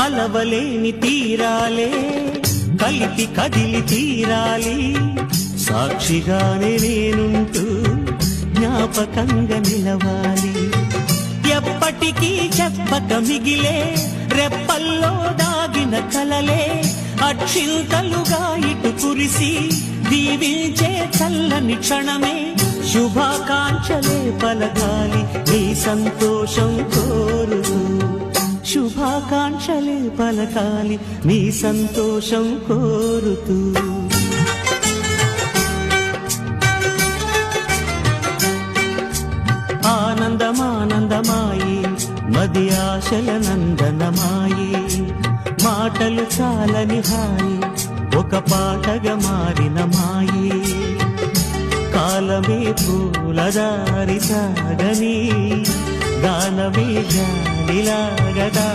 కలవలేని తీరాలే కలిపి కదిలి తీరాలి, సాక్షిగానే నేనుంటూ జ్ఞాపకంగా నిలవాలి. ఎప్పటికీ చెప్పక మిగిలే రెప్పల్లో దాగిన కలలే అక్షింతలుగా ఇటు కురిసి దీవించే చల్లని క్షణమే. శుభాకాంక్షలే పలకాలి నీ సంతోషం కోరుతూ, శుభాకాంక్షలే పలకాలి నీ సంతోషం కోరుతూ. ఆనందమానందమాయి మది ఆశల నందనమాయి, మాటలు చాలని హాయి ఒక పాటగా మారిన మాయి. కాలమే పూలదారి సాగని గానమే గాలిలాగదా